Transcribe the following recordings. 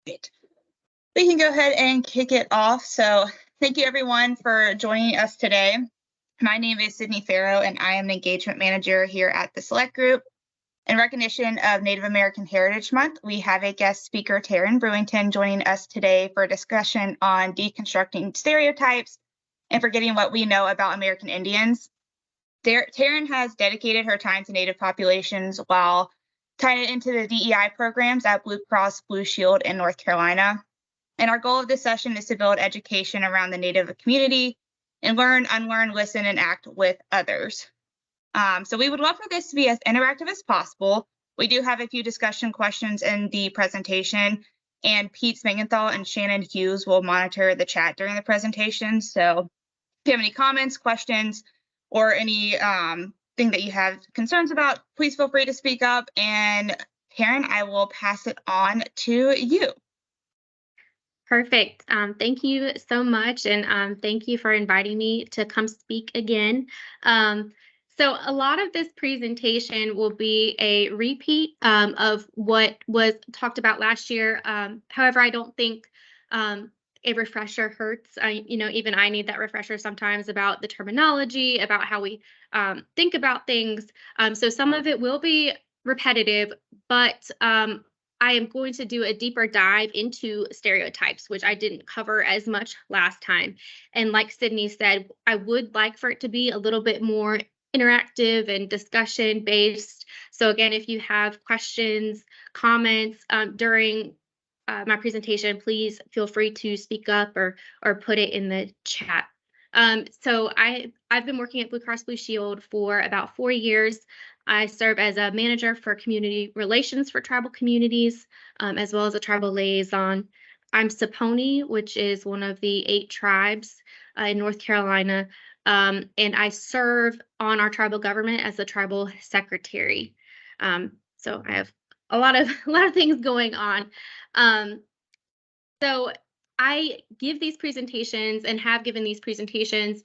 Great. We can go ahead and kick it off. So thank you everyone for joining us today. My name is Sydney Farrow and I am an engagement manager here at the Select Group. In recognition of Native American Heritage Month, we have a guest speaker, Teryn Brewington, joining us today for a discussion on deconstructing stereotypes and forgetting what we know about American Indians. Teryn has dedicated her time to Native populations while tying it into the DEI programs at Blue Cross Blue Shield in North Carolina. And our goal of this session is to build education around the Native community and learn, unlearn, listen, and act with others. So we would love for this to be as interactive as possible. We do have a few discussion questions in the presentation, and Pete Spangenthal and Shannon Hughes will monitor the chat during the presentation. So if you have any comments, questions, or any thing that you have concerns about, please feel free to speak up. And Teryn, I will pass it on to you. Perfect. Thank you so much. And thank you for inviting me to come speak again. So a lot of this presentation will be a repeat of what was talked about last year. However, I don't think a refresher hurts. Even I need that refresher sometimes about the terminology, about how we think about things. So some of it will be repetitive, but I am going to do a deeper dive into stereotypes, which I didn't cover as much last time. And like Sydney said, I would like for it to be a little bit more interactive and discussion based. So again, if you have questions, comments during my presentation, please feel free to speak up or put it in the chat. So I've been working at Blue Cross Blue Shield for about 4 years. I serve as a manager for community relations for tribal communities, as well as a tribal liaison. I'm Saponi, which is one of the 8 tribes in North Carolina, and I serve on our tribal government as the tribal secretary. So I have a lot of things going on. So I give these presentations and have given these presentations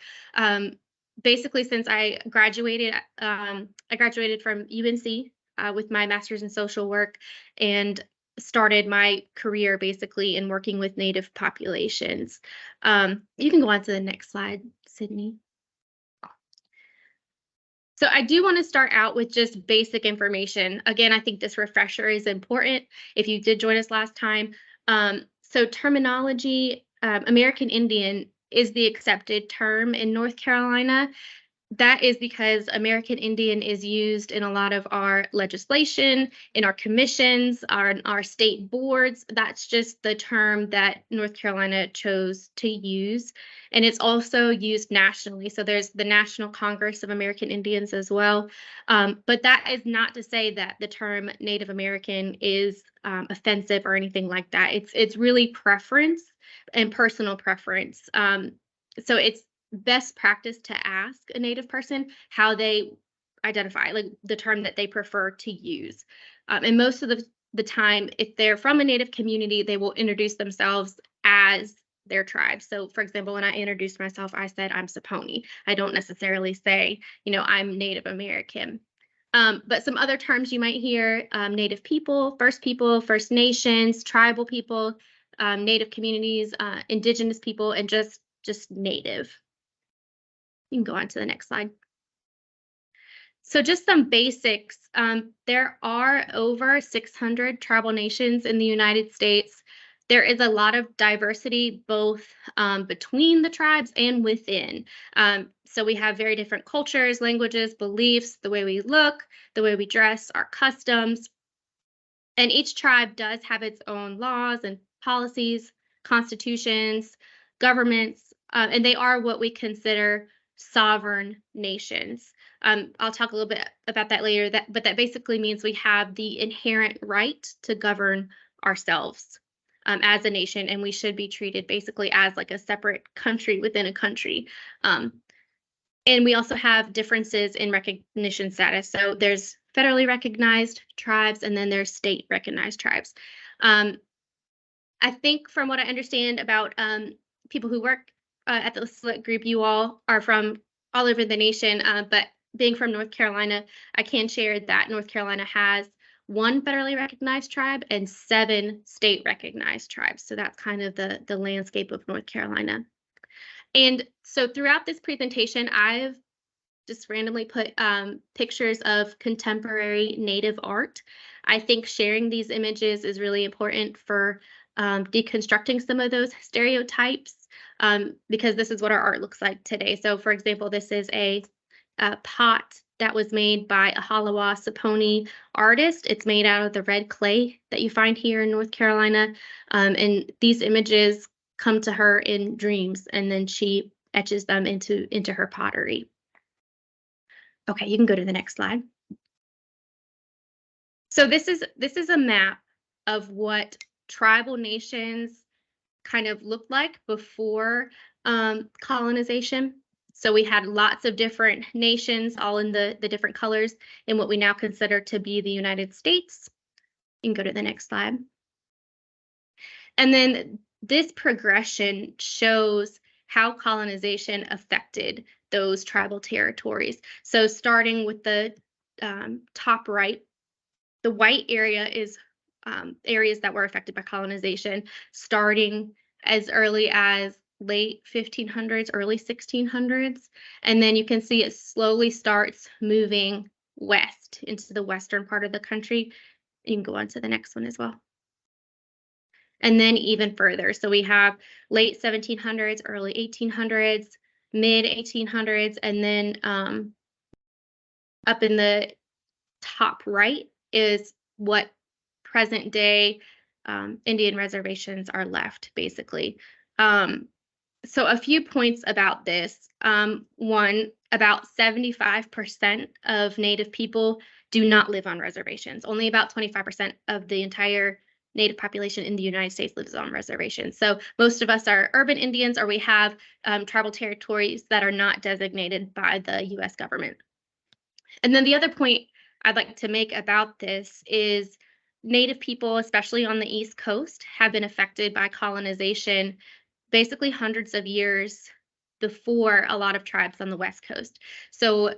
basically since I graduated. I graduated from UNC with my master's in social work and started my career basically in working with Native populations. You can go on to the next slide, Sydney. So I do want to start out with just basic information. Again, I think this refresher is important if you did join us last time. So terminology, American Indian is the accepted term in North Carolina. That is because American Indian is used in a lot of our legislation, in our commissions, our state boards. That's just the term that North Carolina chose to use. And it's also used nationally. So there's the National Congress of American Indians as well. But that is not to say that the term Native American is offensive or anything like that. It's really preference and personal preference. So it's best practice to ask a Native person how they identify, like the term that they prefer to use. And most of the time, if they're from a Native community, they will introduce themselves as their tribe. So for example, when I introduced myself, I said I'm Saponi. I don't necessarily say, I'm Native American. But some other terms you might hear, Native people, First Nations, tribal people, Native communities, Indigenous people, and just Native. You can go on to the next slide. So just some basics. There are over 600 tribal nations in the United States. There is a lot of diversity both between the tribes and within. So we have very different cultures, languages, beliefs, the way we look, the way we dress, our customs. And each tribe does have its own laws and policies, constitutions, governments, and they are what we consider sovereign nations. I'll talk a little bit about that later, but that basically means we have the inherent right to govern ourselves as a nation, and we should be treated basically as like a separate country within a country. And we also have differences in recognition status. So there's federally recognized tribes, and then there's state recognized tribes. I think from what I understand about people who work at the Select Group, you all are from all over the nation, but being from North Carolina, I can share that North Carolina has 1 federally recognized tribe and 7 state recognized tribes. So that's kind of the landscape of North Carolina. And so throughout this presentation, I've just randomly put pictures of contemporary Native art. I think sharing these images is really important for deconstructing some of those stereotypes, because this is what our art looks like today. So for example, this is a pot that was made by a Halawa Saponi artist. It's made out of the red clay that you find here in North Carolina. And these images come to her in dreams, and then she etches them into her pottery. Okay, you can go to the next slide. So this is a map of what tribal nations kind of looked like before colonization. So we had lots of different nations, all in the different colors in what we now consider to be the United States. You can go to the next slide. And then this progression shows how colonization affected those tribal territories. So starting with the top right, the white area is areas that were affected by colonization, starting as early as late 1500s, early 1600s. And then you can see it slowly starts moving west into the western part of the country. You can go on to the next one as well. And then even further. So we have late 1700s, early 1800s, mid 1800s, and then up in the top right is what present day Indian reservations are left, basically. So a few points about this. One, about 75% of Native people do not live on reservations. Only about 25% of the entire Native population in the United States lives on reservations. So most of us are urban Indians, or we have tribal territories that are not designated by the US government. And then the other point I'd like to make about this is Native people, especially on the East Coast, have been affected by colonization basically hundreds of years before a lot of tribes on the West Coast. So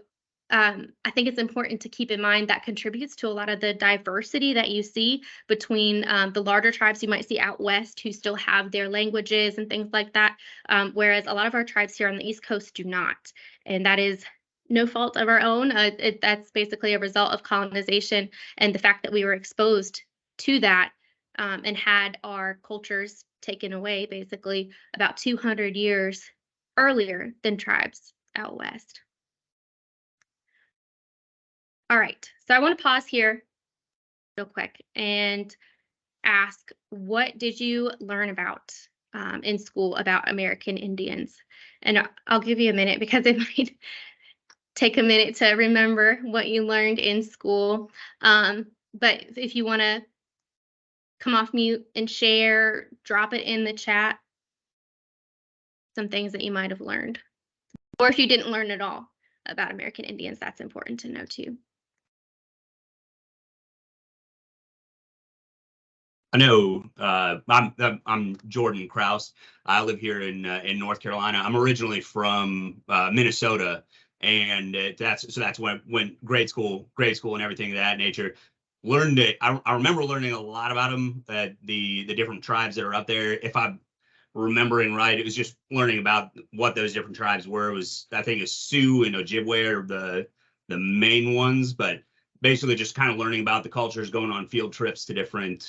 I think it's important to keep in mind that contributes to a lot of the diversity that you see between the larger tribes you might see out west who still have their languages and things like that, whereas a lot of our tribes here on the East Coast do not. And that is no fault of our own. That's basically a result of colonization and the fact that we were exposed to that and had our cultures taken away basically about 200 years earlier than tribes out west. All right, so I want to pause here real quick and ask, what did you learn about in school about American Indians? And I'll give you a minute because it might take a minute to remember what you learned in school. But if you want to come off mute and share, drop it in the chat, some things that you might have learned. Or if you didn't learn at all about American Indians, that's important to know too. I know I'm Jordan Kraus. I live here in North Carolina. I'm originally from Minnesota, and that's when grade school and everything of that nature. Learned it. I remember learning a lot about them, the different tribes that are up there. If I'm remembering right, it was just learning about what those different tribes were. It was, I think, it's Sioux and Ojibwe are the main ones, but basically just kind of learning about the cultures, going on field trips to different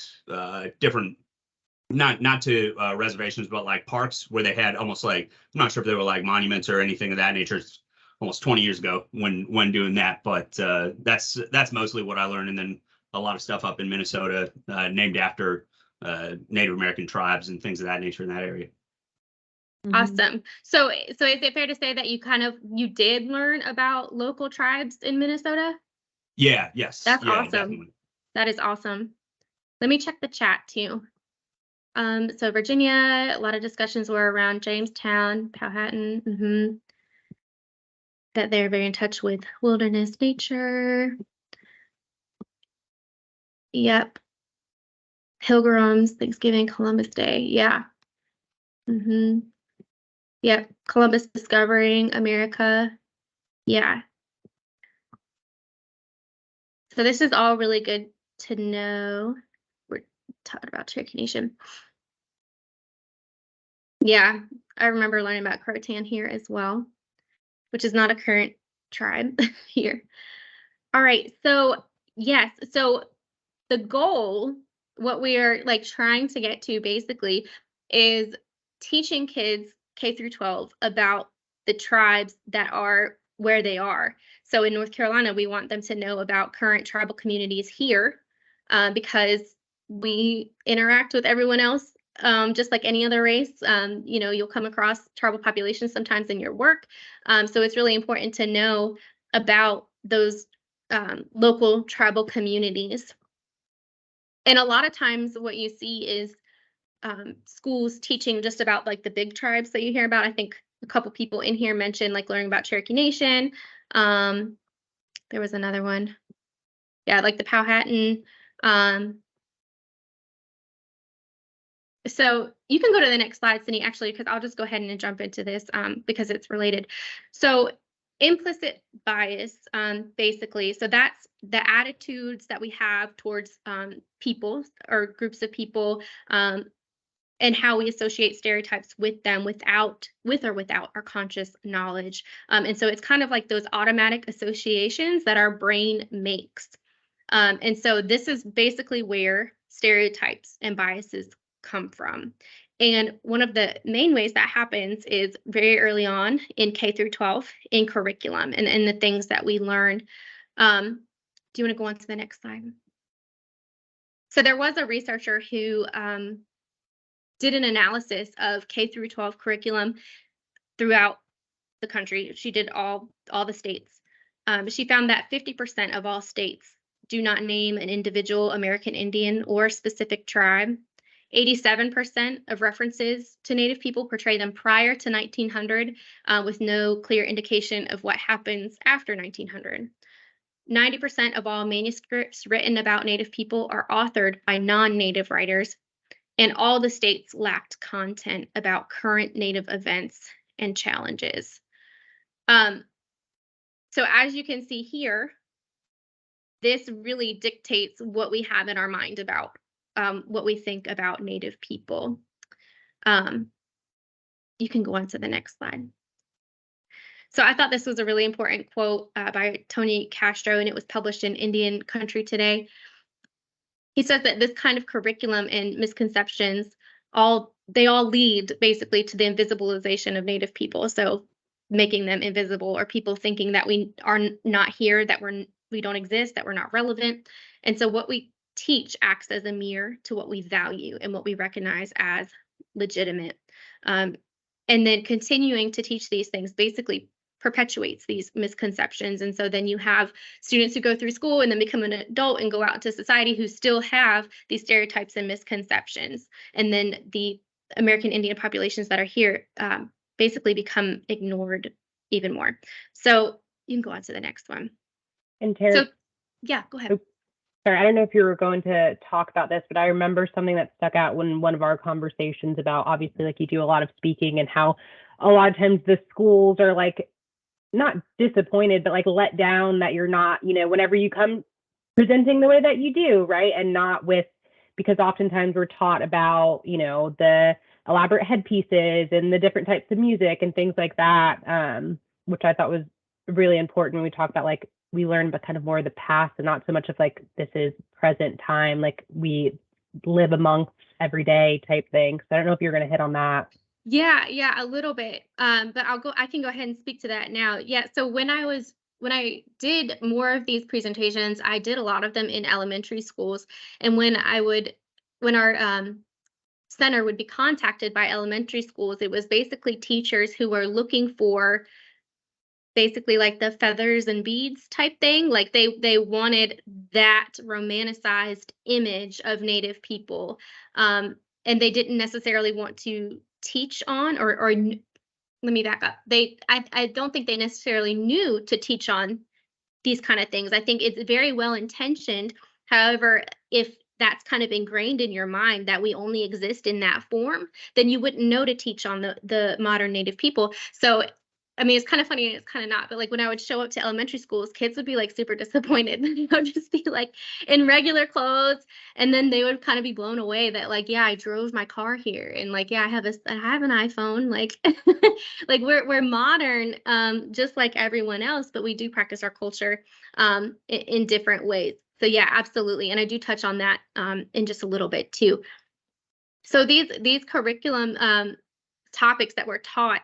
not to reservations, but like parks where they had almost like, I'm not sure if they were like monuments or anything of that nature. It's almost 20 years ago when doing that, but that's mostly what I learned. And then a lot of stuff up in Minnesota named after Native American tribes and things of that nature in that area. Awesome. So is it fair to say that you did learn about local tribes in Minnesota? Yeah, yes. That's yeah, awesome. Definitely. That is awesome. Let me check the chat too. So Virginia, a lot of discussions were around Jamestown, Powhatan, that they're very in touch with wilderness nature. Yep. Pilgrims, Thanksgiving, Columbus Day. Yeah. Yep. Columbus discovering America. Yeah. So this is all really good to know. We're talking about Cherokee Nation. Yeah, I remember learning about Croatan here as well, which is not a current tribe here. All right, so yes, so the goal, what we are like trying to get to basically is teaching kids K through 12 about the tribes that are where they are. So in North Carolina, we want them to know about current tribal communities here because we interact with everyone else just like any other race. You know, you'll come across tribal populations sometimes in your work. So it's really important to know about those local tribal communities. And a lot of times what you see is schools teaching just about like the big tribes that you hear about. I think a couple people in here mentioned like learning about Cherokee Nation. There was another one. Yeah, like the Powhatan. So you can go to the next slide, Sydney, actually, because I'll just go ahead and jump into this because it's related. So implicit bias, basically, so that's the attitudes that we have towards people or groups of people and how we associate stereotypes with them with or without our conscious knowledge. And so it's kind of like those automatic associations that our brain makes. And so this is basically where stereotypes and biases come from. And one of the main ways that happens is very early on in K through 12 in curriculum and the things that we learn. Do you want to go on to the next slide? So there was a researcher who did an analysis of K through 12 curriculum throughout the country. She did all the states. She found that 50% of all states do not name an individual American Indian or specific tribe. 87% of references to Native people portray them prior to 1900 with no clear indication of what happens after 1900. 90% of all manuscripts written about Native people are authored by non-Native writers, and all the states lacked content about current Native events and challenges. So as you can see here, this really dictates what we have in our mind about what we think about Native people. You can go on to the next slide. So I thought this was a really important quote by Tony Castro, and it was published in Indian Country Today. He says that this kind of curriculum and misconceptions they all lead basically to the invisibilization of Native people. So making them invisible, or people thinking that we are not here, that we don't exist, that we're not relevant. And so what we teach acts as a mirror to what we value and what we recognize as legitimate. And then continuing to teach these things basically perpetuates these misconceptions. And so then you have students who go through school and then become an adult and go out into society who still have these stereotypes and misconceptions. And then the American Indian populations that are here basically become ignored even more. So you can go on to the next one. And Teryn, so yeah, go ahead. Sorry, I don't know if you were going to talk about this, but I remember something that stuck out when one of our conversations about, obviously, like you do a lot of speaking, and how a lot of times the schools are like not disappointed, but like let down that you're not, you know, whenever you come presenting the way that you do, right? And not with, because oftentimes we're taught about, you know, the elaborate headpieces and the different types of music and things like that, which I thought was really important when we talk about like we learn but kind of more of the past and not so much of like this is present time, like we live amongst everyday type thing. So I don't know if you're going to hit on that. Yeah, a little bit. But I can go ahead and speak to that now. Yeah, so when I did more of these presentations, I did a lot of them in elementary schools. And when our center would be contacted by elementary schools, it was basically teachers who were looking for basically like the feathers and beads type thing. Like they wanted that romanticized image of Native people. And they didn't necessarily want to teach on or let me back up. I don't think they necessarily knew to teach on these kind of things. I think it's very well intentioned. However, if that's kind of ingrained in your mind that we only exist in that form, then you wouldn't know to teach on the modern Native people. So I mean, it's kind of funny and it's kind of not, but like when I would show up to elementary schools, kids would be like super disappointed. I would just be like in regular clothes, and then they would kind of be blown away that like, yeah, I drove my car here, and like, yeah, I have an iPhone. Like, like we're modern, just like everyone else, but we do practice our culture in different ways. So yeah, absolutely, and I do touch on that in just a little bit too. So these curriculum topics that we're taught,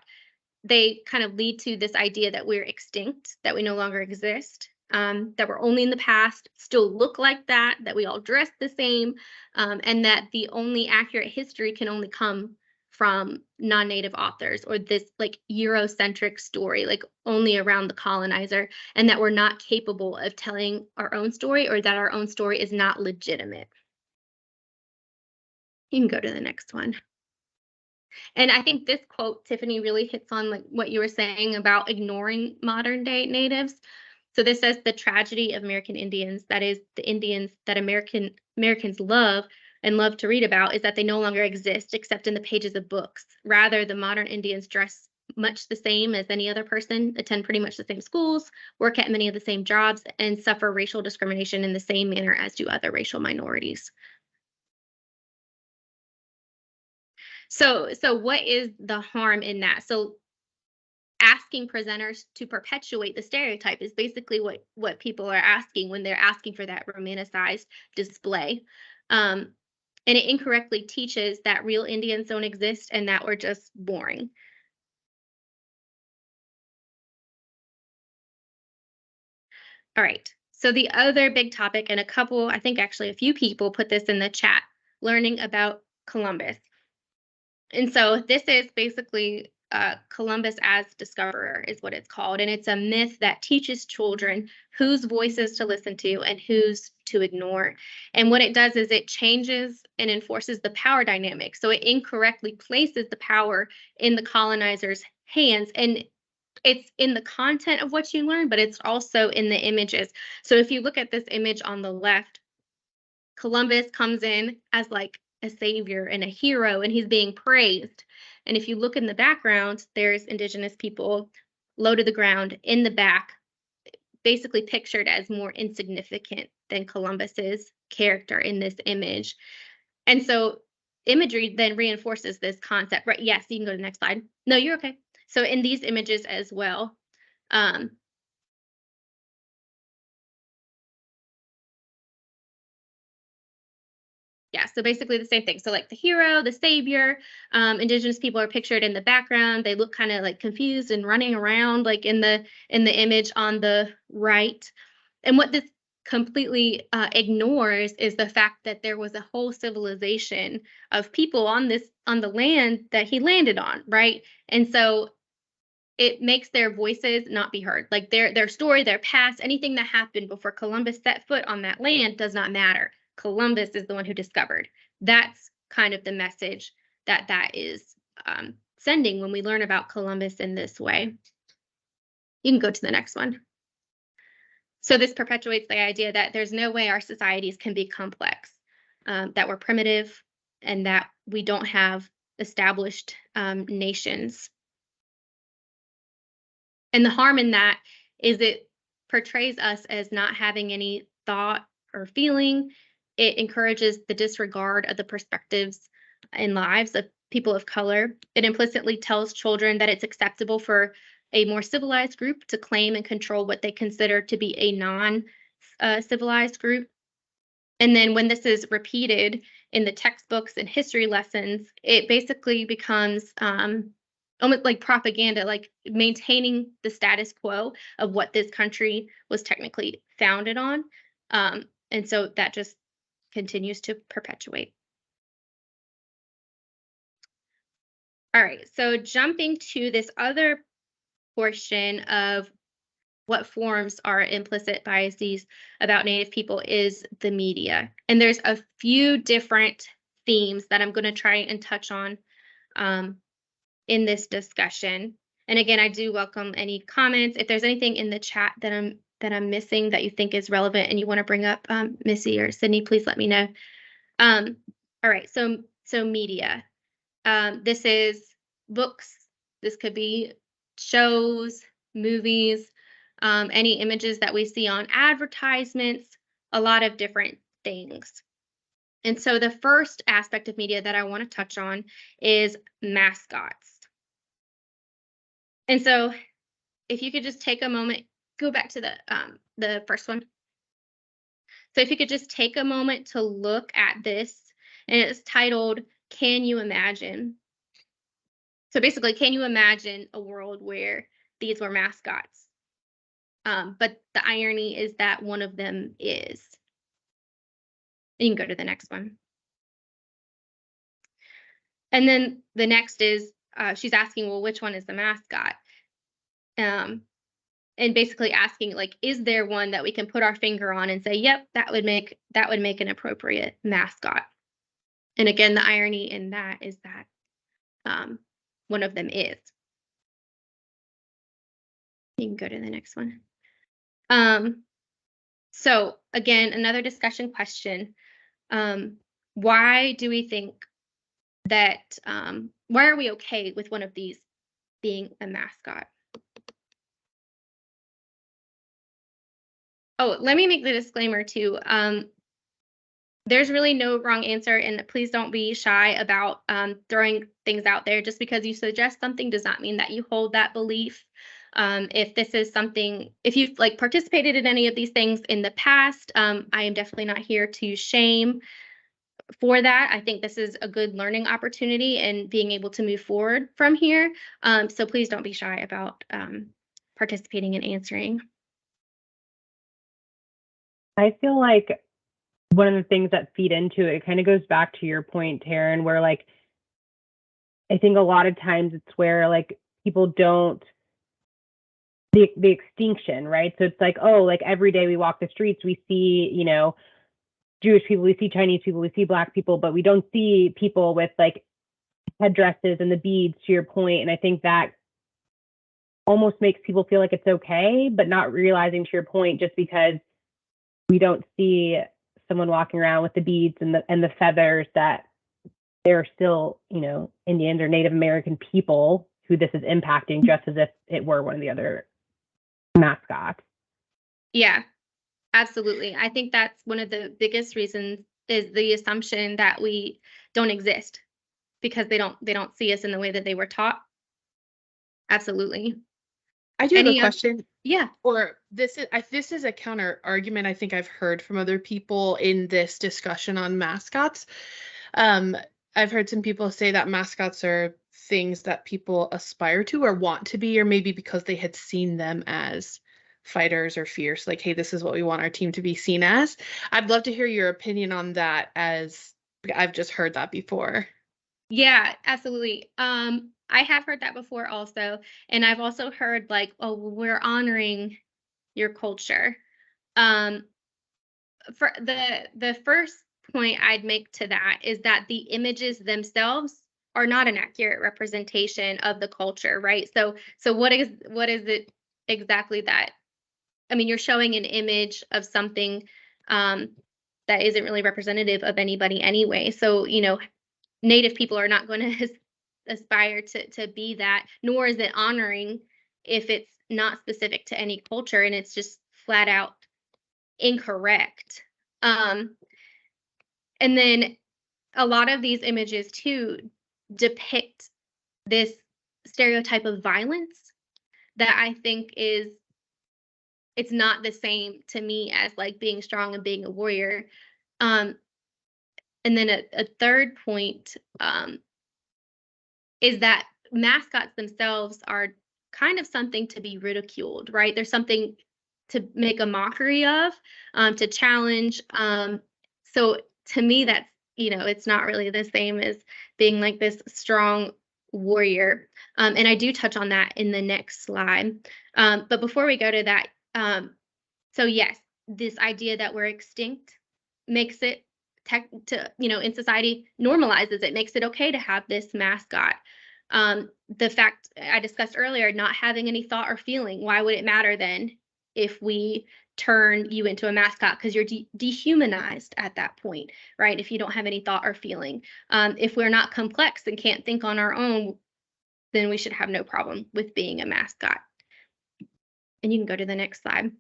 they kind of lead to this idea that we're extinct, that we no longer exist, that we're only in the past, still look like that we all dress the same, and that the only accurate history can only come from non-native authors, or this like Eurocentric story, like only around the colonizer, and that we're not capable of telling our own story, or that our own story is not legitimate. You can go to the next one. And I think this quote, Tiffany, really hits on like what you were saying about ignoring modern day natives. So this says the tragedy of American Indians, that is the Indians that Americans love and love to read about, is that they no longer exist except in the pages of books. Rather, the modern Indians dress much the same as any other person, attend pretty much the same schools, work at many of the same jobs, and suffer racial discrimination in the same manner as do other racial minorities. So what is the harm in that? So asking presenters to perpetuate the stereotype is basically what people are asking when they're asking for that romanticized display. And it incorrectly teaches that real Indians don't exist and that we're just boring. All right. So the other big topic, and I think actually a few people put this in the chat, learning about Columbus. And so this is basically Columbus as discoverer is what it's called. And it's a myth that teaches children whose voices to listen to and whose to ignore. And what it does is it changes and enforces the power dynamic. So it incorrectly places the power in the colonizer's hands. And it's in the content of what you learn, but it's also in the images. So if you look at this image on the left, Columbus comes in as like a savior and a hero, and he's being praised. And if you look in the background, there's indigenous people low to the ground in the back, basically pictured as more insignificant than Columbus's character in this image. And so imagery then reinforces this concept, right? Yes, you can go to the next slide. No, you're okay. So in these images as well, yeah, so basically the same thing. So like the hero, the savior, indigenous people are pictured in the background. They look kind of like confused and running around like in the image on the right. And what this completely ignores is the fact that there was a whole civilization of people on the land that he landed on, right? And so it makes their voices not be heard. Like their story, their past, anything that happened before Columbus set foot on that land does not matter. Columbus is the one who discovered. That's kind of the message that is sending when we learn about Columbus in this way. You can go to the next one. So this perpetuates the idea that there's no way our societies can be complex, that we're primitive, and that we don't have established nations. And the harm in that is it portrays us as not having any thought or feeling. It encourages the disregard of the perspectives and lives of people of color. It implicitly tells children that it's acceptable for a more civilized group to claim and control what they consider to be a non-civilized group. And then when this is repeated in the textbooks and history lessons, it basically becomes almost like propaganda, like maintaining the status quo of what this country was technically founded on. And so that just continues to perpetuate. All right, so jumping to this other portion of what forms our implicit biases about Native people is the media. And there's a few different themes that I'm going to try and touch on in this discussion. And again, I do welcome any comments. If there's anything in the chat that I'm missing that you think is relevant and you want to bring up, Missy or Sydney, please let me know. All right, so media. This is books. This could be shows, movies, any images that we see on advertisements, a lot of different things. And so the first aspect of media that I want to touch on is mascots. And so if you could just take a moment, go back to the first one. So if you could just take a moment to look at this, and it's titled, Can You Imagine? So basically, can you imagine a world where these were mascots? But the irony is that one of them is. You can go to the next one. And then the next is, she's asking, well, which one is the mascot? And basically asking, like, is there one that we can put our finger on and say, yep, that would make an appropriate mascot? And again, the irony in that is that one of them is. You can go to the next one. So again, another discussion question. Why do we think that, why are we okay with one of these being a mascot? Oh, let me make the disclaimer too. There's really no wrong answer, and please don't be shy about throwing things out there. Just because you suggest something does not mean that you hold that belief. If this is something, if you've like participated in any of these things in the past, I am definitely not here to shame for that. I think this is a good learning opportunity and being able to move forward from here. So please don't be shy about participating and answering. I feel like one of the things that feed into it kind of goes back to your point, Teryn, where like, I think a lot of times it's where like people don't, the extinction, right? So it's like, oh, like every day we walk the streets, we see, you know, Jewish people, we see Chinese people, we see Black people, but we don't see people with like headdresses and the beads, to your point. And I think that almost makes people feel like it's okay, but not realizing, to your point, just because we don't see someone walking around with the beads and the feathers, that they're still, you know, Indians or Native American people who this is impacting, just as if it were one of the other mascots. Yeah, absolutely. I think that's one of the biggest reasons, is the assumption that we don't exist because they don't see us in the way that they were taught. Absolutely. I do have a question. Yeah. Or this is a counter argument I think I've heard from other people in this discussion on mascots. I've heard some people say that mascots are things that people aspire to or want to be, or maybe because they had seen them as fighters or fierce, like, hey, this is what we want our team to be seen as. I'd love to hear your opinion on that, as I've just heard that before. Yeah, absolutely. I have heard that before also. And I've also heard like, oh, we're honoring your culture. For the first point I'd make to that is that the images themselves are not an accurate representation of the culture, right? So what is it exactly that, I mean, you're showing an image of something that isn't really representative of anybody anyway. So, you know, Native people are not going to aspire to be that, nor is it honoring if it's not specific to any culture and it's just flat out incorrect. And then a lot of these images too depict this stereotype of violence that I think it's not the same to me as like being strong and being a warrior. And then a third point is that mascots themselves are kind of something to be ridiculed, right? There's something to make a mockery of, to challenge. So to me, that's, you know, it's not really the same as being like this strong warrior. And I do touch on that in the next slide. But before we go to that, so yes, this idea that we're extinct makes it in society normalizes it, makes it okay to have this mascot. The fact I discussed earlier, not having any thought or feeling, why would it matter then if we turn you into a mascot? Because you're dehumanized at that point, right? If you don't have any thought or feeling. If we're not complex and can't think on our own, then we should have no problem with being a mascot. And you can go to the next slide.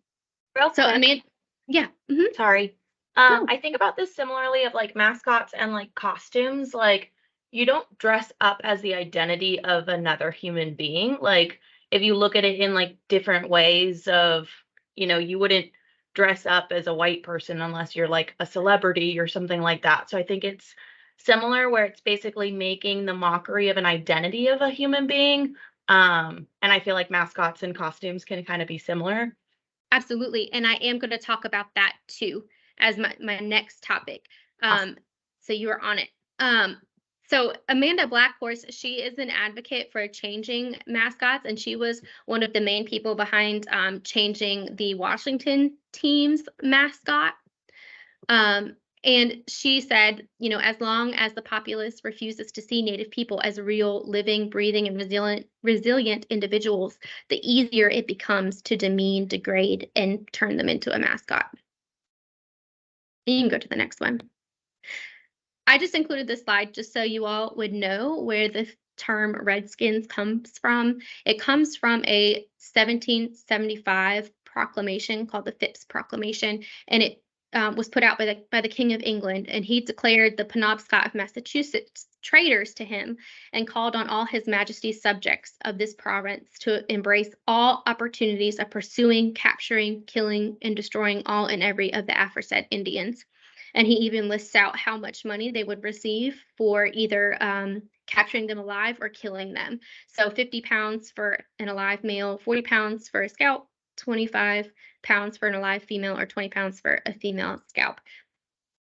Real So, quick, yeah. sorry. No. I think about this similarly of like mascots and like costumes. Like, you don't dress up as the identity of another human being. Like, if you look at it in like different ways of, you wouldn't dress up as a white person unless you're like a celebrity or something like that. So I think it's similar where it's basically making the mockery of an identity of a human being. And I feel like mascots and costumes can kind of be similar. Absolutely. And I am going to talk about that too as my next topic. Awesome. So you are on it. So Amanda Blackhorse, she is an advocate for changing mascots, and she was one of the main people behind changing the Washington team's mascot. And she said, as long as the populace refuses to see Native people as real, living, breathing, and resilient individuals, the easier it becomes to demean, degrade, and turn them into a mascot. And you can go to the next one. I just included this slide just so you all would know where the term Redskins comes from. It comes from a 1775 proclamation called the Phipps Proclamation, and it was put out by the King of England, and he declared the Penobscot of Massachusetts traitors to him and called on all His Majesty's subjects of this province to embrace all opportunities of pursuing, capturing, killing, and destroying all and every of the aforesaid Indians. And he even lists out how much money they would receive for either capturing them alive or killing them. So 50 pounds for an alive male, 40 pounds for a scalp, 25 pounds for an alive female, or 20 pounds for a female scalp.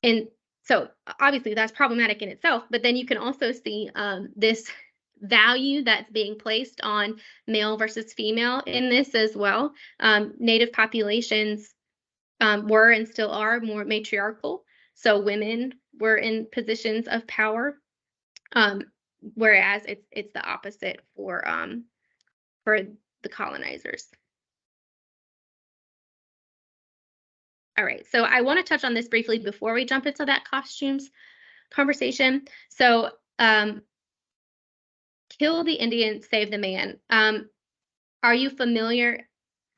And so obviously that's problematic in itself, but then you can also see this value that's being placed on male versus female in this as well. Native populations were and still are more matriarchal. So women were in positions of power, whereas it's the opposite for the colonizers. All right, so I want to touch on this briefly before we jump into that costumes conversation. So kill the Indian, save the man. Are you familiar?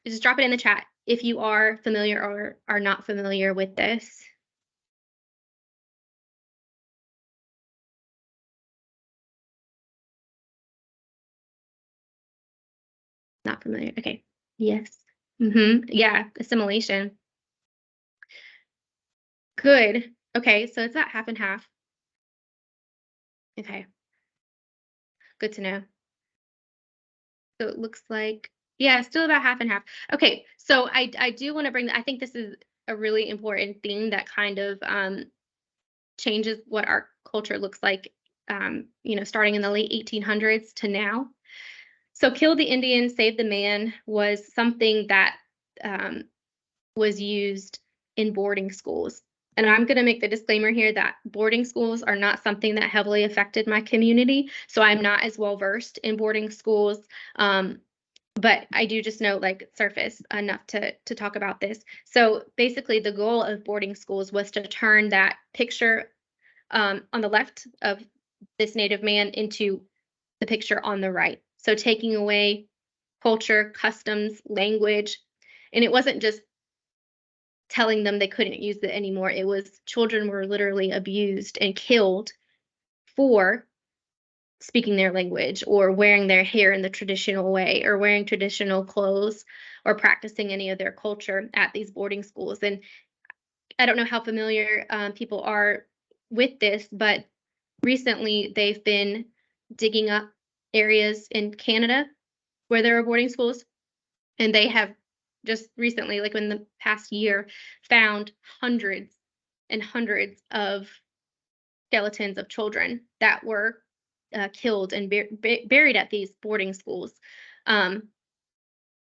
Just drop it in the chat if you are familiar or are not familiar with this. Not familiar. Okay. Yes. Yeah, assimilation. Good. Okay, so it's at half and half. Okay. Good to know. So it looks like, yeah, still about half and half. Okay, so I do want to bring, I think this is a really important thing that kind of changes what our culture looks like, starting in the late 1800s to now. So kill the Indian, save the man was something that was used in boarding schools. And I'm going to make the disclaimer here that boarding schools are not something that heavily affected my community. So I'm not as well versed in boarding schools. But I do just know like surface enough to talk about this. So basically the goal of boarding schools was to turn that picture on the left of this Native man into the picture on the right. So taking away culture, customs, language. And it wasn't just telling them they couldn't use it anymore. It was children were literally abused and killed for speaking their language or wearing their hair in the traditional way or wearing traditional clothes or practicing any of their culture at these boarding schools. And I don't know how familiar people are with this, but recently they've been digging up areas in Canada where there are boarding schools, and they have just recently, like in the past year, found hundreds and hundreds of skeletons of children that were killed and buried at these boarding schools. And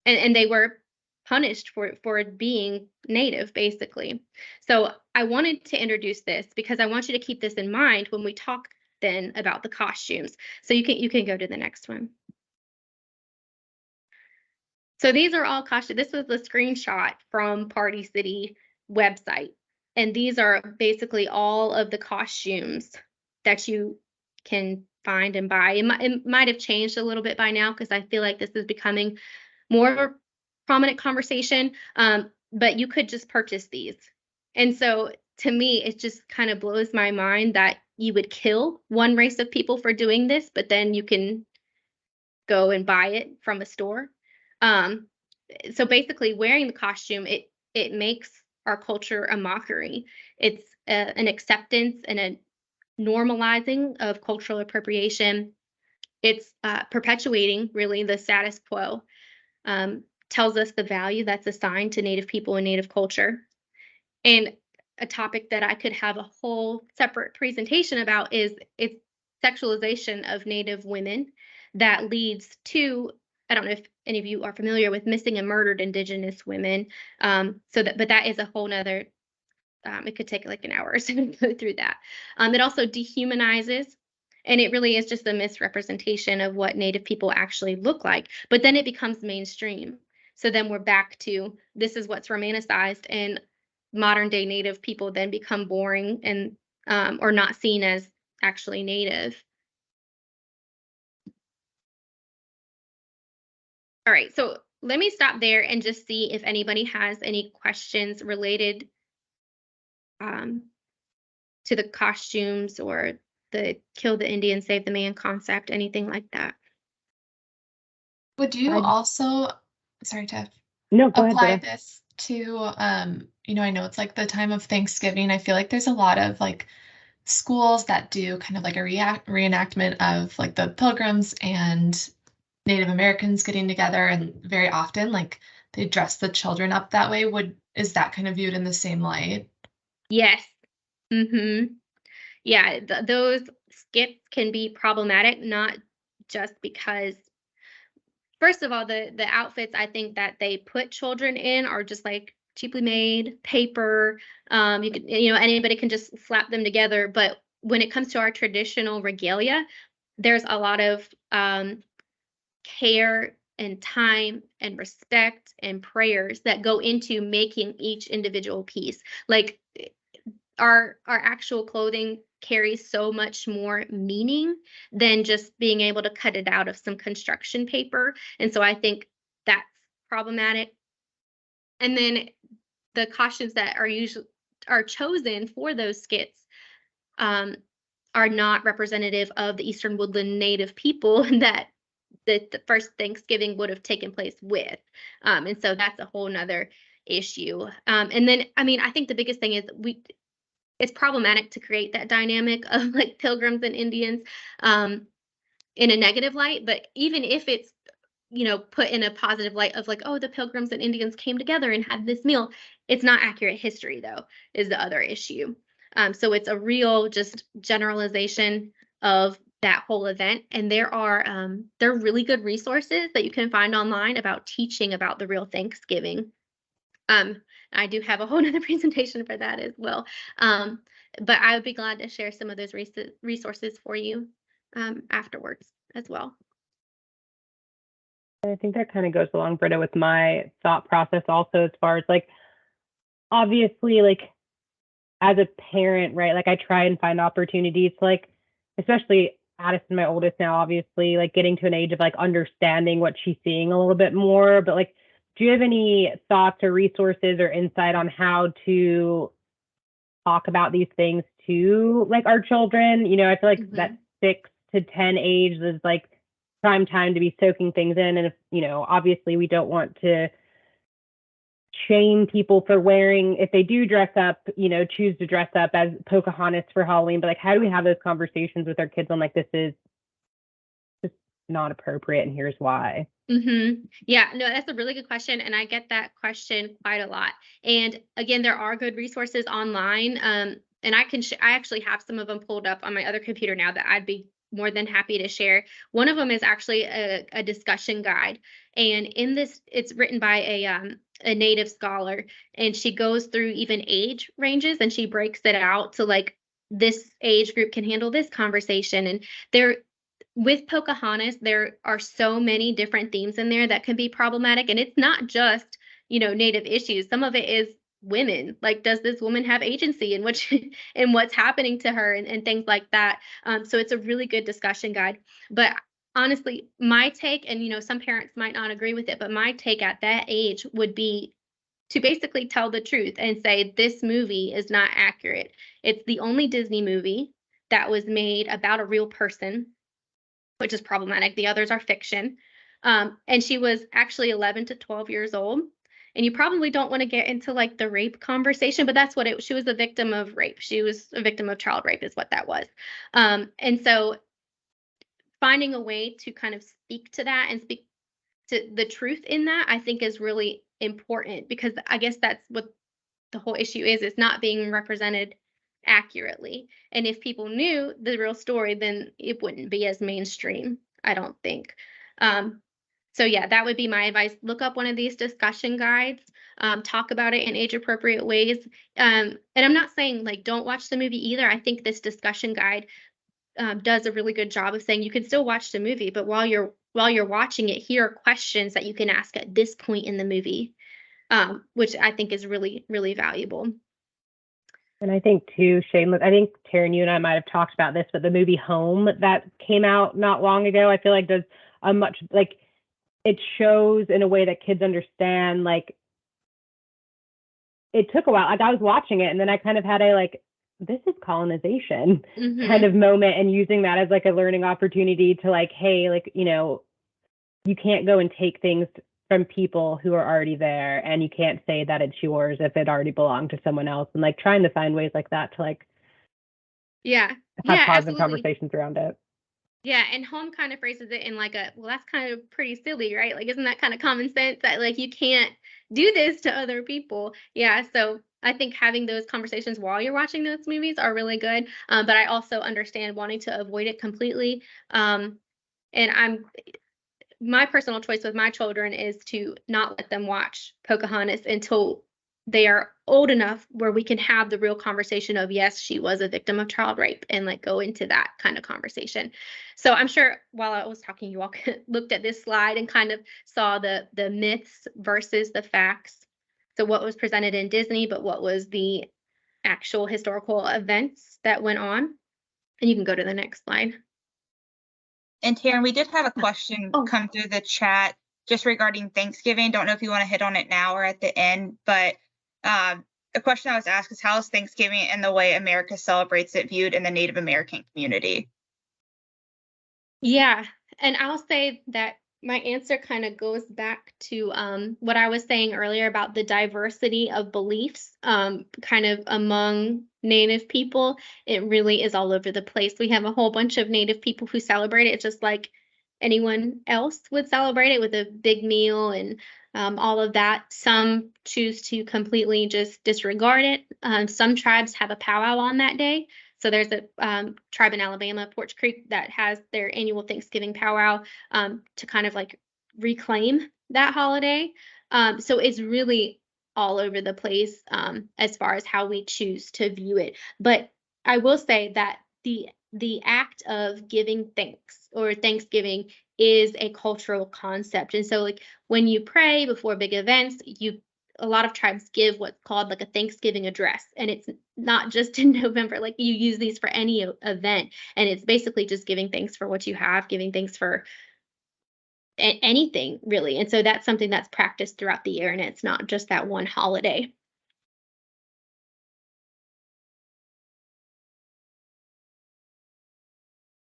they were punished for being Native, basically. So I wanted to introduce this because I want you to keep this in mind when we talk then about the costumes. So you can go to the next one. So these are all costumes. This was the screenshot from Party City website. And these are basically all of the costumes that you can find and buy. It might have changed a little bit by now because I feel like this is becoming more of a prominent conversation. But you could just purchase these. And so to me, it just kind of blows my mind that you would kill one race of people for doing this, but then you can go and buy it from a store. So basically wearing the costume, it makes our culture a mockery. It's an acceptance and a normalizing of cultural appropriation. It's perpetuating really the status quo, tells us the value that's assigned to Native people and Native culture. And a topic that I could have a whole separate presentation about is its sexualization of Native women that leads to, I don't know if any of you are familiar with missing and murdered Indigenous women. But that is a whole nother, it could take like an hour or so to go through that. It also dehumanizes, and it really is just a misrepresentation of what Native people actually look like. But then it becomes mainstream. So then we're back to this is what's romanticized, and modern day Native people then become boring and or not seen as actually Native. All right, so let me stop there and just see if anybody has any questions related to the costumes or the kill the Indian, save the man concept, anything like that. Would you also, sorry, Tiff, No, go apply ahead. this to, I know it's like the time of Thanksgiving. I feel like there's a lot of like schools that do kind of like a reenactment of like the Pilgrims and Native Americans getting together, and very often like they dress the children up that way. Is that kind of viewed in the same light? Yes. Yeah, those skits can be problematic, not just because, first of all, the outfits I think that they put children in are just like cheaply made paper. You could, anybody can just slap them together. But when it comes to our traditional regalia, there's a lot of care and time and respect and prayers that go into making each individual piece. Like our actual clothing carries so much more meaning than just being able to cut it out of some construction paper. And so I think that's problematic. And then the costumes that are chosen for those skits are not representative of the Eastern Woodland Native people that the first Thanksgiving would have taken place with. And so that's a whole nother issue. And then, I think the biggest thing is it's problematic to create that dynamic of like Pilgrims and Indians in a negative light. But even if it's, put in a positive light of like, oh, the Pilgrims and Indians came together and had this meal, it's not accurate history, though, is the other issue. So it's a real just generalization of that whole event. And there are really good resources that you can find online about teaching about the real Thanksgiving. I do have a whole nother presentation for that as well. But I would be glad to share some of those resources for you afterwards as well. I think that kind of goes along, Britta, with my thought process also, as far as like, obviously, like as a parent, right? Like I try and find opportunities, like, especially Addison, my oldest now, obviously, like getting to an age of like understanding what she's seeing a little bit more. But like, do you have any thoughts or resources or insight on how to talk about these things to like our children? I feel like that 6 to 10 age is like prime time to be soaking things in. And if, obviously we don't want to shame people for wearing, if they do dress up, choose to dress up as Pocahontas for Halloween, but like, how do we have those conversations with our kids on like, this is just not appropriate and here's why? Yeah, no, that's a really good question. And I get that question quite a lot. And again, there are good resources online. And I actually have some of them pulled up on my other computer now that I'd be more than happy to share. One of them is actually a discussion guide. And in this, it's written by a Native scholar, and she goes through even age ranges and she breaks it out to like, this age group can handle this conversation. And with Pocahontas, there are so many different themes in there that can be problematic. And it's not just, Native issues. Some of it is women? Like, does this woman have agency in what in what's happening to her and things like that? So it's a really good discussion guide. But honestly, my take, and some parents might not agree with it, but my take at that age would be to basically tell the truth and say this movie is not accurate. It's the only Disney movie that was made about a real person, which is problematic. The others are fiction. And she was actually 11 to 12 years old. And you probably don't want to get into like the rape conversation, but that's what she was a victim of rape. She was a victim of child rape is what that was. And so finding a way to kind of speak to that and speak to the truth in that, I think is really important, because I guess that's what the whole issue is. It's not being represented accurately. And if people knew the real story, then it wouldn't be as mainstream, I don't think. So yeah, that would be my advice. Look up one of these discussion guides, talk about it in age appropriate ways. And I'm not saying like don't watch the movie either. I think this discussion guide does a really good job of saying you can still watch the movie, but while you're watching it, here are questions that you can ask at this point in the movie, which I think is really, really valuable. And I think too, Shameless, I think Teryn, you and I might have talked about this, but the movie Home that came out not long ago, I feel like does a much, like, it shows in a way that kids understand, like, it took a while. Like, I was watching it and then I kind of had a like, this is colonization kind of moment, and using that as like a learning opportunity to like, hey, like, you can't go and take things from people who are already there, and you can't say that it's yours if it already belonged to someone else, and like trying to find ways like that to like have positive conversations around it. Yeah, and Home kind of phrases it in like well, that's kind of pretty silly, right? Like, isn't that kind of common sense that like you can't do this to other people? Yeah, so I think having those conversations while you're watching those movies are really good. But I also understand wanting to avoid it completely. And my personal choice with my children is to not let them watch Pocahontas until they are old enough where we can have the real conversation of, yes, she was a victim of child rape, and like go into that kind of conversation. So I'm sure while I was talking, you all looked at this slide and kind of saw the myths versus the facts. So what was presented in Disney, but what was the actual historical events that went on. And you can go to the next slide. And Teryn, we did have a question come through the chat just regarding Thanksgiving. Don't know if you want to hit on it now or at the end, but the question I was asked is, how is Thanksgiving and the way America celebrates it viewed in the Native American community? Yeah, and I'll say that my answer kind of goes back to what I was saying earlier about the diversity of beliefs kind of among Native people. It really is all over the place. We have a whole bunch of Native people who celebrate it just like anyone else would celebrate it, with a big meal and all of that. Some choose to completely just disregard it. Some tribes have a powwow on that day. So there's a tribe in Alabama, Porch Creek, that has their annual Thanksgiving powwow to kind of like reclaim that holiday. So it's really all over the place as far as how we choose to view it. But I will say that the act of giving thanks or Thanksgiving is a cultural concept. And so like when you pray before big events, a lot of tribes give what's called like a Thanksgiving address, and it's not just in November. Like you use these for any event, and it's basically just giving thanks for what you have, giving thanks for anything really. And so that's something that's practiced throughout the year, and it's not just that one holiday.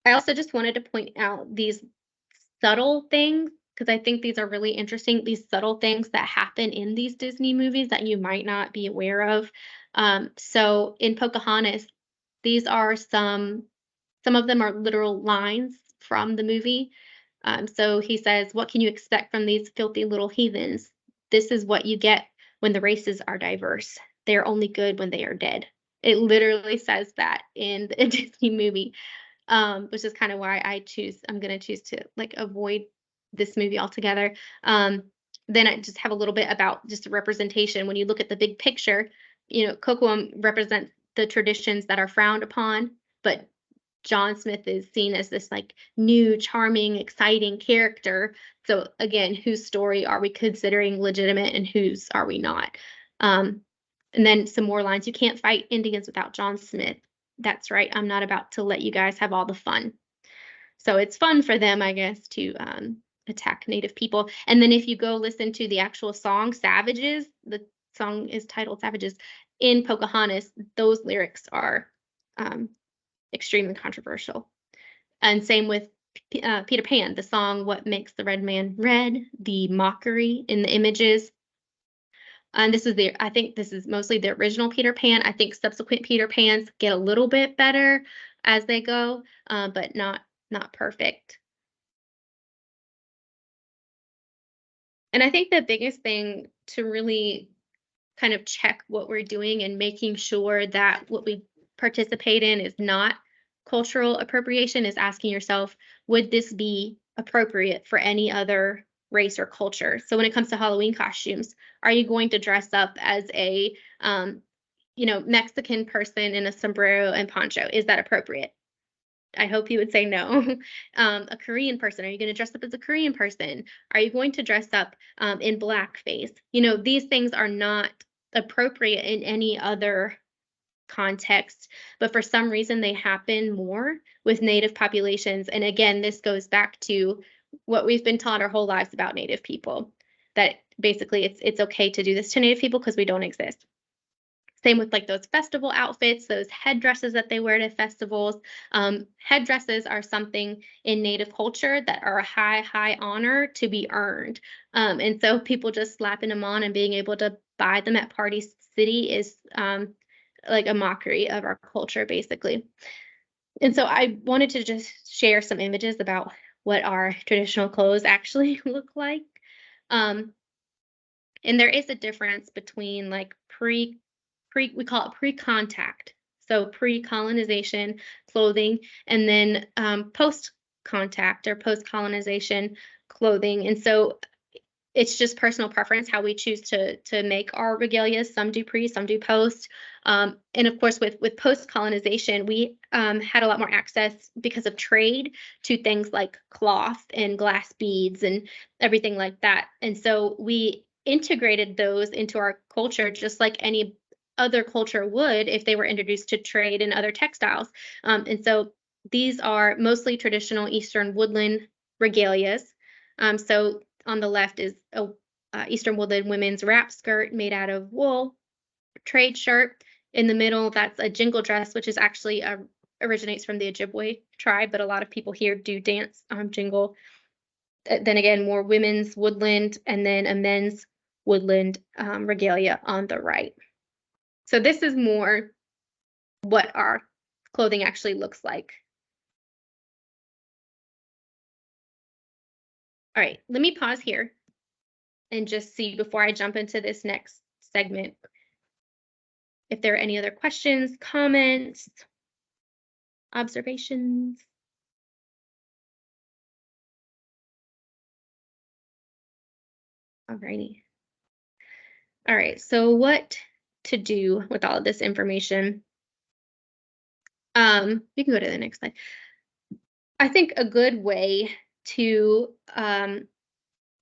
I also just wanted to point out these subtle things, because I think these are really interesting, these subtle things that happen in these Disney movies that you might not be aware of. So in Pocahontas, these are some of them are literal lines from the movie. So he says, "What can you expect from these filthy little heathens? This is what you get when the races are diverse. They are only good when they are dead." It literally says that in the Disney movie, which is kind of why I'm going to choose to like avoid this movie altogether. Then I just have a little bit about just the representation. When you look at the big picture, Kocoum represents the traditions that are frowned upon, but John Smith is seen as this like new, charming, exciting character. So again, whose story are we considering legitimate and whose are we not? And then some more lines. You can't fight Indians without John Smith. That's right. I'm not about to let you guys have all the fun. So it's fun for them, I guess, to attack Native people. And then if you go listen to the actual song, Savages, the song is titled Savages, in Pocahontas, those lyrics are extremely controversial. And same with Peter Pan, the song, What Makes the Red Man Red, the mockery in the images. And this is I think this is mostly the original Peter Pan. I think subsequent Peter Pans get a little bit better as they go, but not perfect. And I think the biggest thing to really kind of check what we're doing and making sure that what we participate in is not cultural appropriation is asking yourself, would this be appropriate for any other race or culture? So when it comes to Halloween costumes, are you going to dress up as a Mexican person in a sombrero and poncho? Is that appropriate? I hope you would say no. A Korean person, are you going to dress up as a Korean person? Are you going to dress up in blackface? These things are not appropriate in any other context, but for some reason they happen more with Native populations. And again, this goes back to what we've been taught our whole lives about Native people, that basically it's okay to do this to Native people because we don't exist. Same with like those festival outfits, those headdresses that they wear to festivals. Headdresses are something in Native culture that are a high honor to be earned. And so people just slapping them on and being able to buy them at Party City is like a mockery of our culture, basically. And so I wanted to just share some images about what our traditional clothes actually look like. And there is a difference between like we call it pre-contact, so pre-colonization clothing, and then post-contact or post-colonization clothing. And so it's just personal preference how we choose to make our regalias. Some do pre, some do post. And of course, with post-colonization, we had a lot more access because of trade to things like cloth and glass beads and everything like that. And so we integrated those into our culture just like any other culture would if they were introduced to trade and other textiles. And so these are mostly traditional Eastern woodland regalias. So on the left is a Eastern woodland women's wrap skirt made out of wool, trade shirt. In the middle, that's a jingle dress, which is actually originates from the Ojibwe tribe, but a lot of people here do dance jingle. Then again, more women's woodland, and then a men's woodland regalia on the right. So this is more what our clothing actually looks like. All right, let me pause here and just see before I jump into this next segment if there are any other questions, comments, observations. All righty. All right, so what to do with all of this information? We can go to the next slide. I think a good way to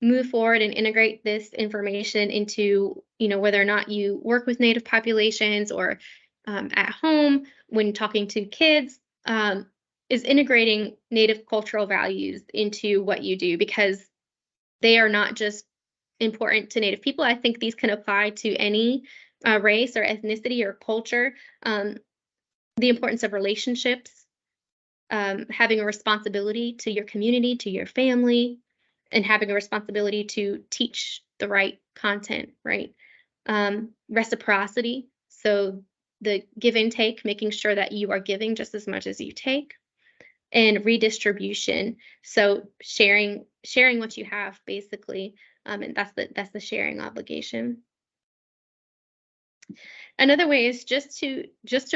move forward and integrate this information into, whether or not you work with Native populations or at home when talking to kids, is integrating Native cultural values into what you do, because they are not just important to Native people. I think these can apply to any race or ethnicity or culture. The importance of relationships, having a responsibility to your community, to your family, and having a responsibility to teach the right content, right? Reciprocity, so the give and take, making sure that you are giving just as much as you take, and redistribution, so sharing what you have, basically, and that's the sharing obligation. Another way is just to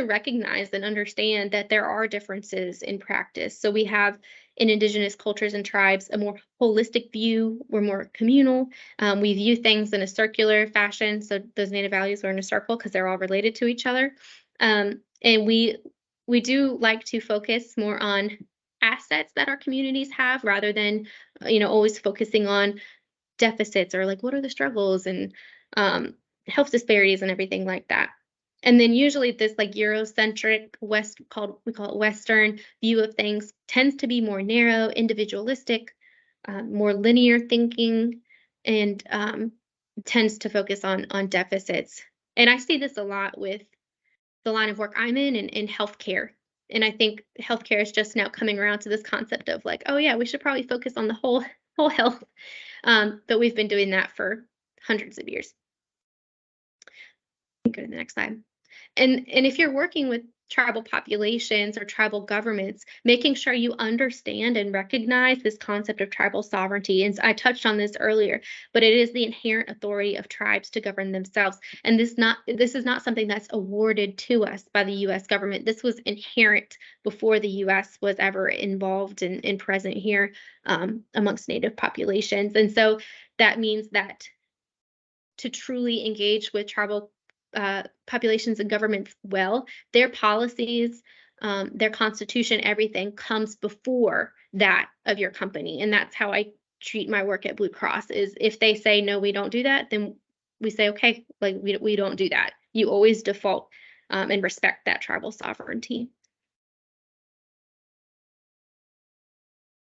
recognize and understand that there are differences in practice. So we have in Indigenous cultures and tribes a more holistic view. We're more communal. We view things in a circular fashion. So those Native values are in a circle because they're all related to each other. And we do like to focus more on assets that our communities have rather than always focusing on deficits or like what are the struggles and health disparities and everything like that. And then usually this like Eurocentric we call it Western view of things tends to be more narrow, individualistic, more linear thinking, and tends to focus on deficits. And I see this a lot with the line of work I'm in healthcare. And I think healthcare is just now coming around to this concept of like, oh yeah, we should probably focus on the whole health. But we've been doing that for hundreds of years. Go to the next slide. And if you're working with tribal populations or tribal governments, making sure you understand and recognize this concept of tribal sovereignty. And I touched on this earlier, but it is the inherent authority of tribes to govern themselves. And this is not something that's awarded to us by the U.S. government. This was inherent before the U.S. was ever involved and present here amongst Native populations. And so that means that to truly engage with tribal populations and governments well, their policies, their constitution, everything comes before that of your company. And that's how I treat my work at Blue Cross is if they say, no, we don't do that, then we say, okay, like we don't do that. You always default and respect that tribal sovereignty.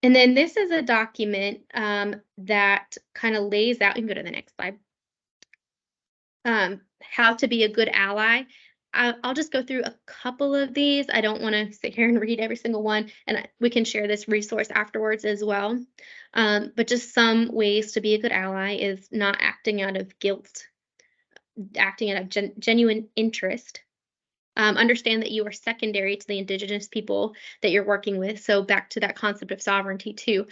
And then this is a document that kind of lays out, you can go to the next slide, how to be a good ally. I'll just go through a couple of these. I don't want to sit here and read every single one, and we can share this resource afterwards as well. But just some ways to be a good ally is not acting out of guilt, acting out of genuine interest. Understand that you are secondary to the indigenous people that you're working with. So back to that concept of sovereignty too.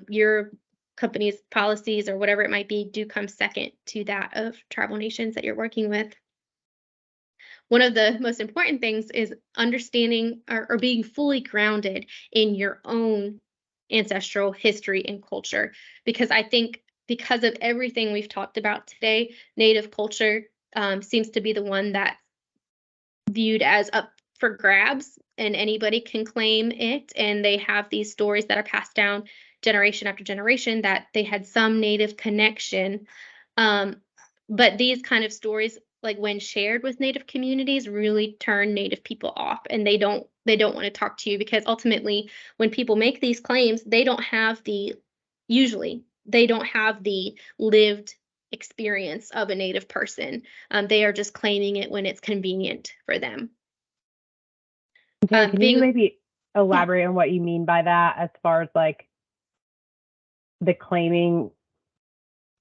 Your company's policies or whatever it might be do come second to that of tribal nations that you're working with. One of the most important things is understanding or being fully grounded in your own ancestral history and culture. Because I think because of everything we've talked about today, Native culture seems to be the one that's viewed as up for grabs and anybody can claim it. And they have these stories that are passed down generation after generation that they had some Native connection. But these kind of stories, like when shared with Native communities, really turn Native people off, and they don't want to talk to you because ultimately when people make these claims, they don't have the lived experience of a Native person. They are just claiming it when it's convenient for them. Can you maybe elaborate on what you mean by that as far as like the claiming,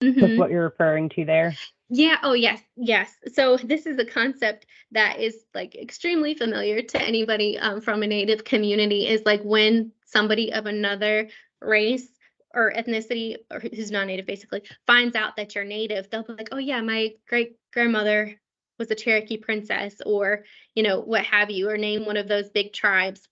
what you're referring to there? Yeah. Oh, yes. Yes. So this is a concept that is like extremely familiar to anybody from a Native community, is like when somebody of another race or ethnicity, or who's non-Native basically, finds out that you're Native, they'll be like, oh yeah, my great grandmother was a Cherokee princess, or, you know, what have you, or name one of those big tribes.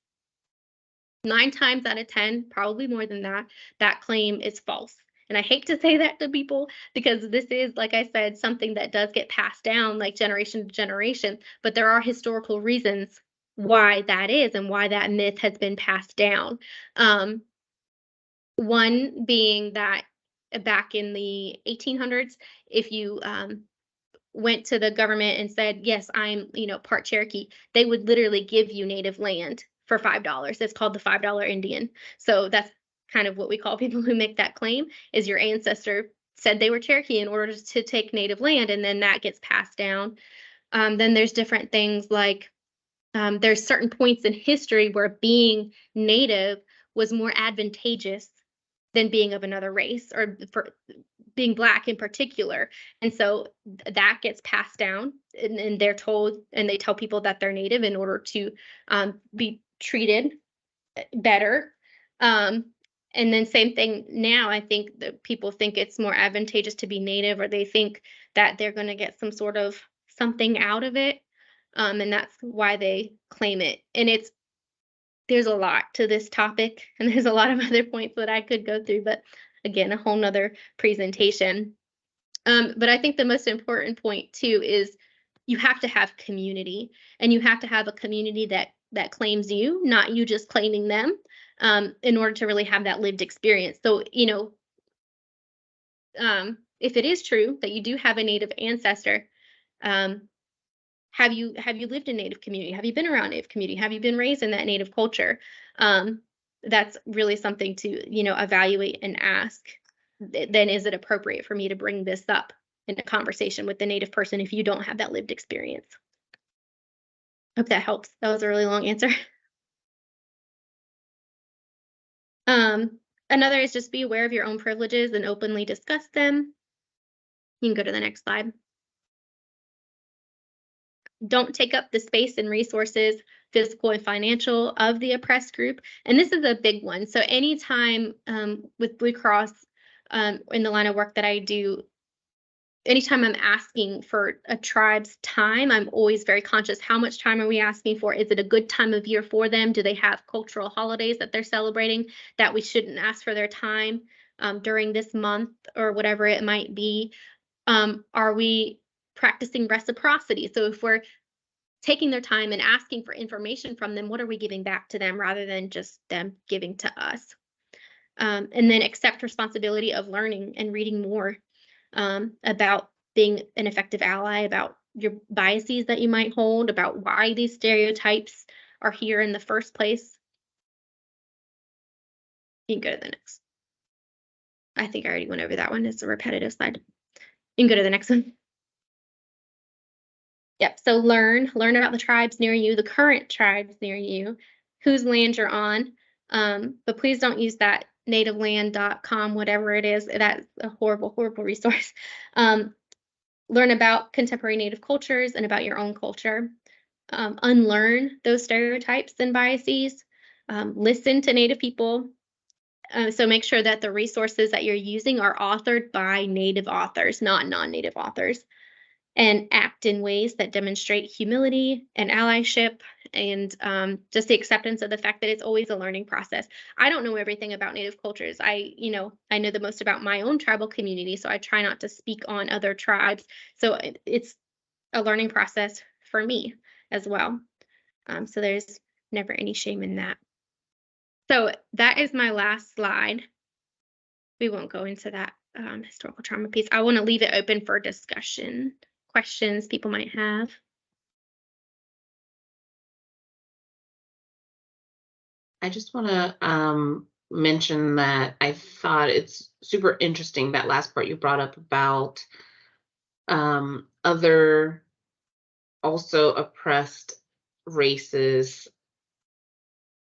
9 times out of 10, probably more than that, that claim is false. And I hate to say that to people because this is, like I said, something that does get passed down like generation to generation, but there are historical reasons why that is and why that myth has been passed down. One being that back in the 1800s, if you went to the government and said, yes, I'm, part Cherokee, they would literally give you Native land for $5. It's called the $5 Indian. So that's kind of what we call people who make that claim, is your ancestor said they were Cherokee in order to take Native land, and then that gets passed down. Then there's different things like there's certain points in history where being Native was more advantageous than being of another race, or for being Black in particular. And so that gets passed down, and they're told, and they tell people that they're Native in order to be treated better. And then same thing now, I think that people think it's more advantageous to be Native, or they think that they're going to get some sort of something out of it. And that's why they claim it. And there's a lot to this topic, and there's a lot of other points that I could go through, but again, a whole nother presentation. But I think the most important point too is you have to have community, and you have to have a community that claims you, not you just claiming them, in order to really have that lived experience. So, if it is true that you do have a Native ancestor, Have you lived in Native community? Have you been around Native community? Have you been raised in that Native culture? That's really something to, you know, evaluate and ask. Then is it appropriate for me to bring this up in a conversation with the Native person if you don't have that lived experience? Hope that helps. That was a really long answer. Another is just be aware of your own privileges and openly discuss them. You can go to the next slide. Don't take up the space and resources, physical and financial, of the oppressed group. And this is a big one. So anytime with Blue Cross, in the line of work that I do, anytime I'm asking for a tribe's time, I'm always very conscious. How much time are we asking for? Is it a good time of year for them? Do they have cultural holidays that they're celebrating that we shouldn't ask for their time during this month or whatever it might be? Are we practicing reciprocity? So if we're taking their time and asking for information from them, what are we giving back to them rather than just them giving to us? And then accept responsibility of learning and reading more about being an effective ally, about your biases that you might hold, about why these stereotypes are here in the first place. You can go to the next. I think I already went over that one. It's a repetitive slide. You can go to the next one. Yep, so learn about the tribes near you, the current tribes near you, whose land you're on. But please don't use that nativeland.com, whatever it is. That's a horrible, horrible resource. Learn about contemporary Native cultures and about your own culture. Unlearn those stereotypes and biases. Listen to Native people. So make sure that the resources that you're using are authored by Native authors, not non-Native authors. And act in ways that demonstrate humility and allyship and just the acceptance of the fact that it's always a learning process. I don't know everything about Native cultures. I know the most about my own tribal community, so I try not to speak on other tribes. So it's a learning process for me as well. So there's never any shame in that. So that is my last slide. We won't go into that historical trauma piece. I want to leave it open for discussion. Questions people might have. I just want to mention that I thought it's super interesting, that last part you brought up about other also oppressed races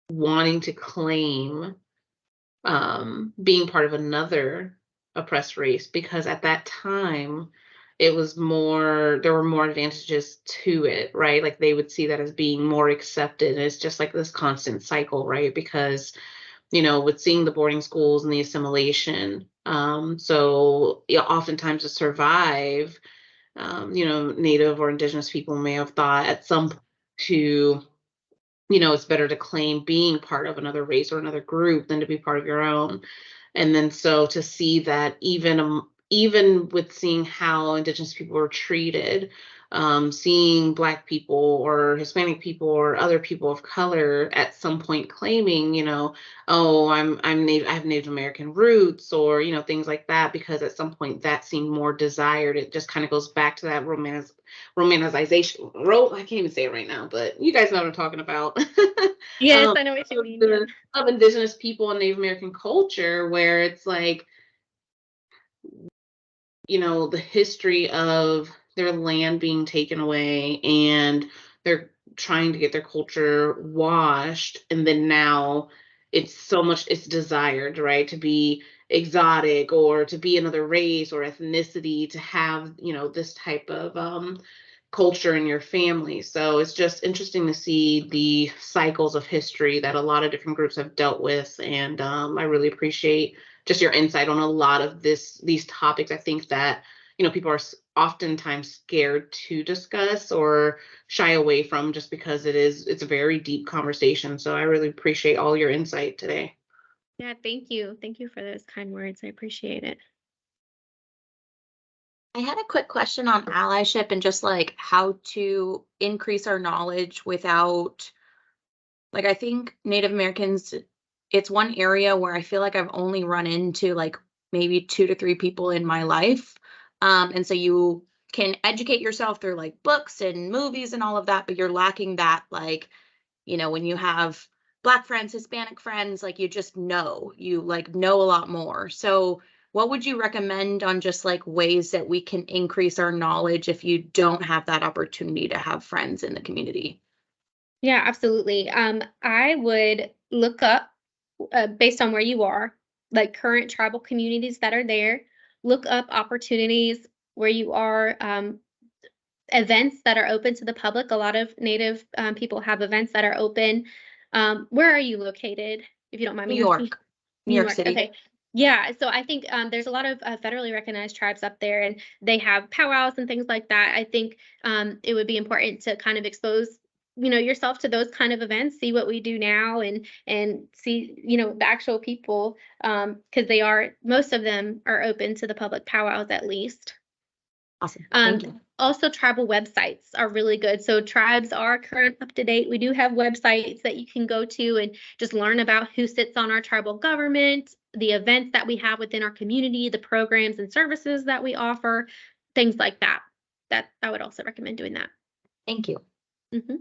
wanting to claim being part of another oppressed race, because at that time it was more, there were more advantages to it, right? Like they would see that as being more accepted. And it's just like this constant cycle, right? Because, with seeing the boarding schools and the assimilation, so oftentimes to survive, Native or Indigenous people may have thought at some point to, it's better to claim being part of another race or another group than to be part of your own. And then so to see that even with seeing how Indigenous people were treated, seeing Black people or Hispanic people or other people of color at some point claiming, oh, I'm Native, I have Native American roots, or things like that, because at some point that seemed more desired. It just kind of goes back to that romanticization. I can't even say it right now, but you guys know what I'm talking about. Yes, I know what you mean. Of Indigenous people and Native American culture, where it's like, the history of their land being taken away and they're trying to get their culture washed. And then now it's desired, right? To be exotic or to be another race or ethnicity, to have, this type of culture in your family. So it's just interesting to see the cycles of history that a lot of different groups have dealt with. And I really appreciate just your insight on a lot of these topics. I think that, people are oftentimes scared to discuss or shy away from, just because it's a very deep conversation. So I really appreciate all your insight today. Yeah, thank you. Thank you for those kind words. I appreciate it. I had a quick question on allyship and just like how to increase our knowledge without, like, I think Native Americans, it's one area where I feel like I've only run into like maybe 2 to 3 people in my life. And so you can educate yourself through like books and movies and all of that, but you're lacking that, like, you know, when you have Black friends, Hispanic friends, like you just know, you like know a lot more. So what would you recommend on just like ways that we can increase our knowledge if you don't have that opportunity to have friends in the community? Yeah, absolutely. I would look up, based on where you are, like current tribal communities that are there. Look up opportunities where you are, events that are open to the public. A lot of Native people have events that are open. Where are you located, if you don't mind me New asking? York, New York City. Okay. Yeah, so I think there's a lot of federally recognized tribes up there, and they have powwows and things like that. I think it would be important to kind of expose, you know, yourself to those kind of events, see what we do now, and see, you know, the actual people, because they are, most of them are open to the public powwows at least. Awesome. Thank you. Also, tribal websites are really good. So tribes are current, up to date. We do have websites that you can go to and just learn about who sits on our tribal government, the events that we have within our community, the programs and services that we offer, things like that. That I would also recommend doing that. Thank you. Mm-hmm.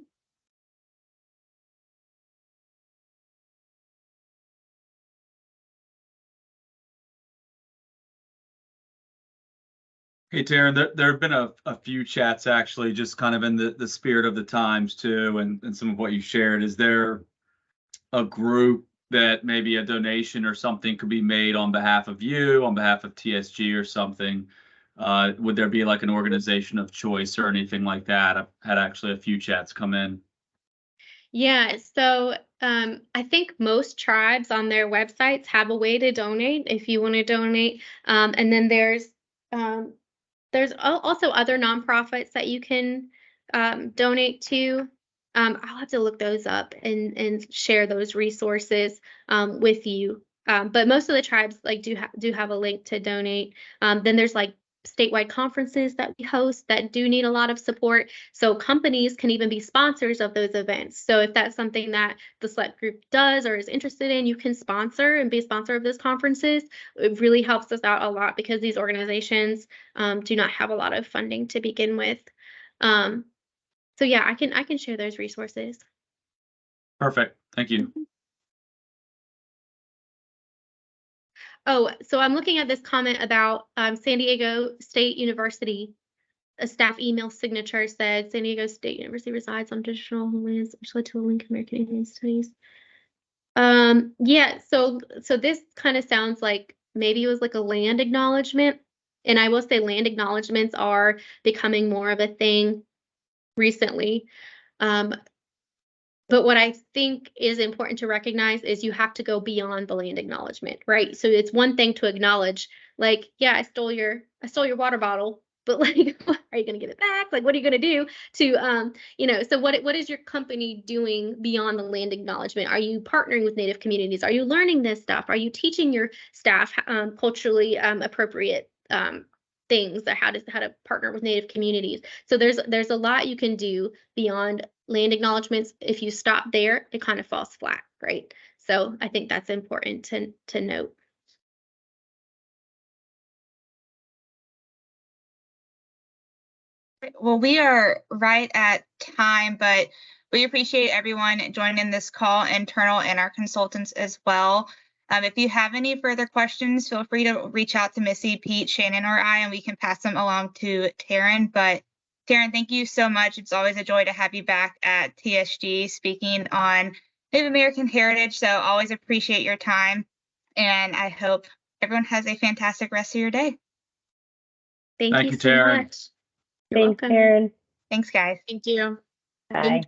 Hey, Teryn, there have been a few chats actually, just kind of in the spirit of the times too, and some of what you shared. Is there a group that maybe a donation or something could be made on behalf of you, on behalf of TSG or something? Would there be like an organization of choice or anything like that? I've had actually a few chats come in. Yeah, so I think most tribes on their websites have a way to donate if you want to donate. And then there's also other nonprofits that you can donate to. I'll have to look those up and share those resources with you. But most of the tribes like do have a link to donate. Then there's like statewide conferences that we host that do need a lot of support. So companies can even be sponsors of those events. So if that's something that the Select Group does or is interested in, you can sponsor and be a sponsor of those conferences. It really helps us out a lot because these organizations do not have a lot of funding to begin with. So yeah, I can share those resources. Perfect. Thank you. Mm-hmm. Oh, so I'm looking at this comment about San Diego State University. A staff email signature said San Diego State University resides on digital homelands, which led to a link in American Indian Studies. Yeah, so this kind of sounds like maybe it was like a land acknowledgement. And I will say land acknowledgements are becoming more of a thing recently. But what I think is important to recognize is you have to go beyond the land acknowledgement, right? So it's one thing to acknowledge, like, yeah, I stole your water bottle, but like, are you going to get it back? Like, what are you going to do to, you know, so what is your company doing beyond the land acknowledgement? Are you partnering with Native communities? Are you learning this stuff? Are you teaching your staff culturally appropriate things, or how to partner with Native communities? So there's a lot you can do beyond land acknowledgements. If you stop there, it kind of falls flat, right? So I think that's important to note. Well, we are right at time, but we appreciate everyone joining this call, internal and our consultants as well. If you have any further questions, feel free to reach out to Missy, Pete, Shannon, or I, and we can pass them along to Teryn. But Teryn, thank you so much. It's always a joy to have you back at TSG speaking on Native American heritage. So always appreciate your time. And I hope everyone has a fantastic rest of your day. Thank you so Teryn. much. You're Thanks, welcome. Teryn. Thanks, guys. Thank you. Bye.